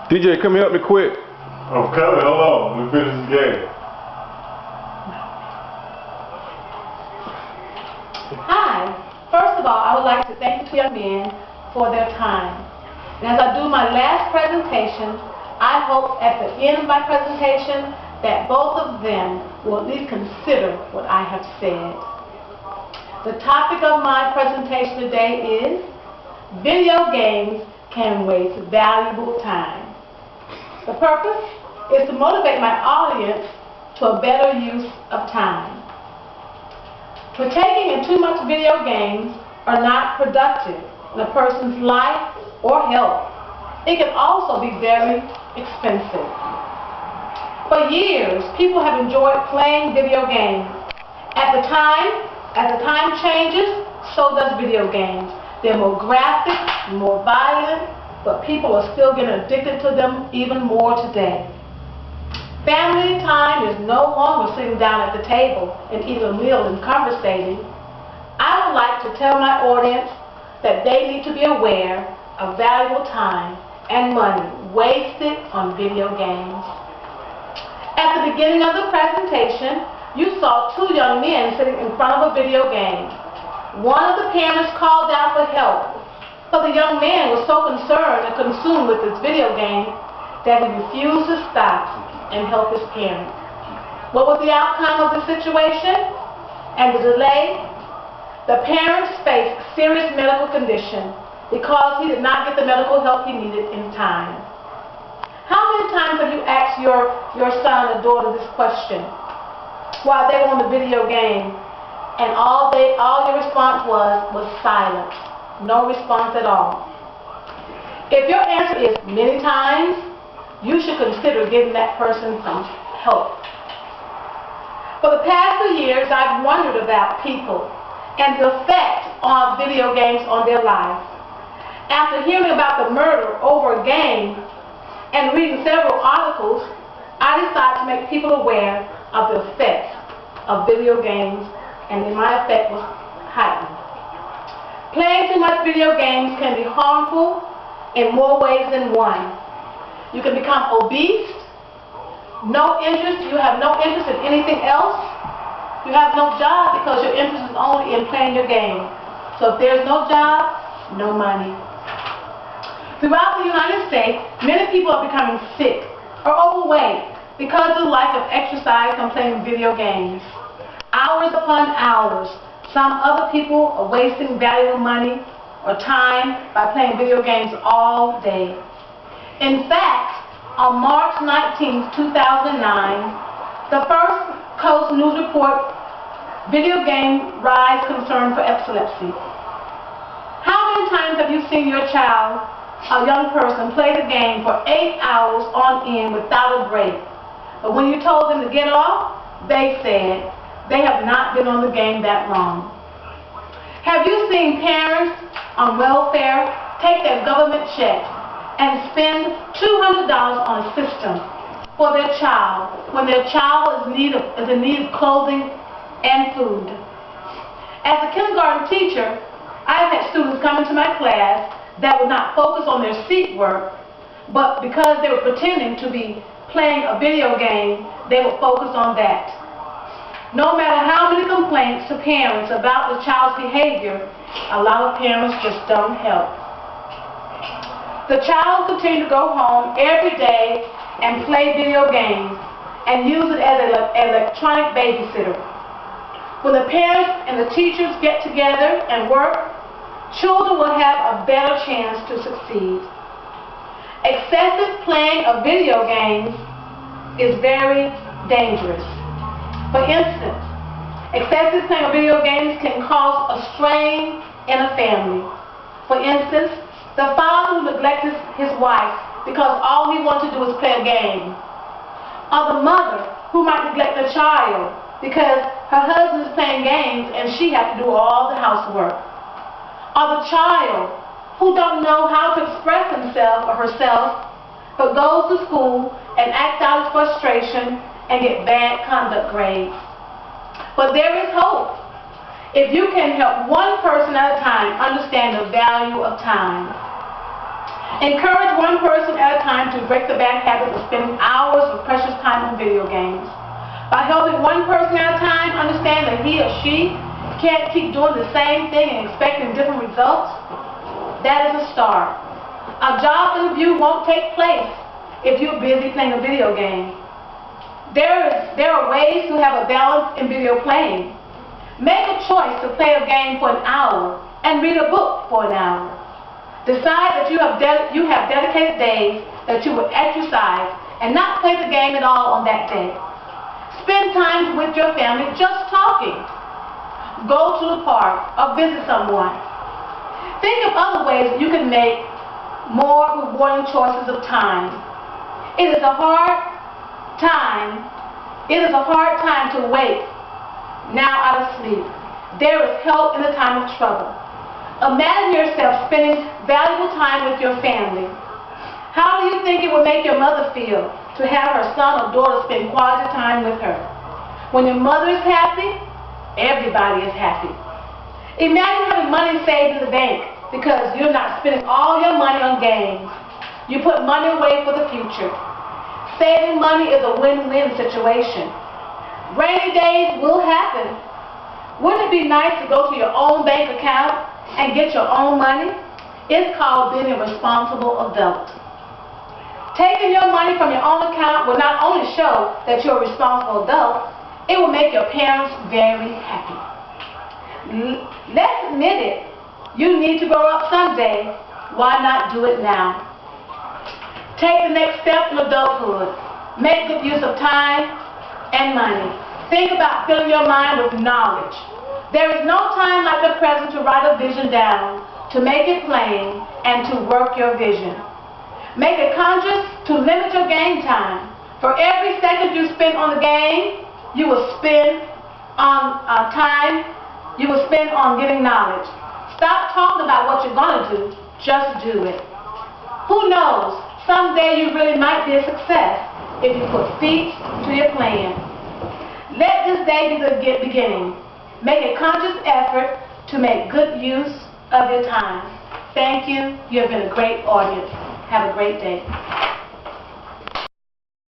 DJ, come help me quick. I'm coming, hold on. Let me finish this game. Hi. First of all, I would like to thank the two young men for their time. And as I do my last presentation, I hope at the end of my presentation that both of them will at least consider what I have said. The topic of my presentation today is video games can waste valuable time. The purpose is to motivate my audience to a better use of time. Partaking in too much video games are not productive in a person's life or health. It can also be very expensive. For years, people have enjoyed playing video games. As the time changes, so does video games. They're more graphic, more violent, but people are still getting addicted to them even more today. Family time is no longer sitting down at the table and eating a meal and conversating. I would like to tell my audience that they need to be aware of valuable time and money wasted on video games. At the beginning of the presentation, you saw two young men sitting in front of a video game. One of the parents called out for help, but the young man was so concerned and consumed with his video game that he refused to stop and help his parent. What was the outcome of the situation and the delay? The parents faced serious medical condition because he did not get the medical help he needed in time. How many times have you asked your son or daughter this question while they were on the video game, and all your response was silence, no response at all? If your answer is many times, you should consider giving that person some help. For the past few years, I've wondered about people and the effect of video games on their life. After hearing about the murder over a game and reading several articles, I decided to make people aware of the effects of video games, and my effect was heightened. Playing too much video games can be harmful in more ways than one. You can become obese, you have no interest in anything else. You have no job because your interest is only in playing your game. So if there's no job, no money. Throughout the United States, many people are becoming sick or overweight because of the lack of exercise from playing video games. Hours upon hours, some other people are wasting valuable money or time by playing video games all day. In fact, on March 19, 2009, the First Coast News report, video game rise concern for epilepsy. How many times have you seen your child, a young person, play the game for 8 hours on end without a break? But when you told them to get off, they said they have not been on the game that long. Have you seen parents on welfare take their government check and spend $200 on a system for their child when their child is in need of clothing and food? As a kindergarten teacher, I have had students come into my class that would not focus on their seat work, but because they were pretending to be playing a video game, they would focus on that. No matter how many complaints to parents about the child's behavior, a lot of parents just don't help. The child continues to go home every day and play video games and use it as an electronic babysitter. When the parents and the teachers get together and work, children will have a better chance to succeed. Excessive playing of video games is very dangerous. For instance, excessive playing of video games can cause a strain in a family. For instance, the father who neglects his wife because all he wants to do is play a game. Or the mother who might neglect the child because her husband is playing games and she has to do all the housework. Or the child who don't know how to express himself or herself but goes to school and acts out his frustration and get bad conduct grades. But there is hope if you can help one person at a time understand the value of time. Encourage one person at a time to break the bad habit of spending hours of precious time on video games. By helping one person at a time understand that he or she can't keep doing the same thing and expecting different results, that is a start. A job interview won't take place if you're busy playing a video game. There are ways to have a balance in video playing. Make a choice to play a game for an hour and read a book for an hour. Decide that you have dedicated days that you will exercise and not play the game at all on that day. Spend time with your family just talking. Go to the park or visit someone. Think of other ways that you can make more rewarding choices of time. It is a hard time to wake now out of sleep. There is help in the time of trouble. Imagine yourself spending valuable time with your family. How do you think it would make your mother feel to have her son or daughter spend quality time with her? When your mother is happy, everybody is happy. Imagine having money saved in the bank because you're not spending all your money on games. You put money away for the future. Saving money is a win-win situation. Rainy days will happen. Wouldn't it be nice to go to your own bank account and get your own money? It's called being a responsible adult. Taking your money from your own account will not only show that you're a responsible adult, it will make your parents very happy. Let's admit it. You need to grow up someday. Why not do it now? Take the next step in adulthood. Make good use of time and money. Think about filling your mind with knowledge. There is no time like the present to write a vision down, to make it plain, and to work your vision. Make it conscious to limit your game time. For every second you spend on the game, you will spend on getting knowledge. Stop talking about what you're going to do. Just do it. Who knows? Someday you really might be a success if you put feet to your plan. Let this day be the beginning. Make a conscious effort to make good use of your time. Thank you. You have been a great audience. Have a great day.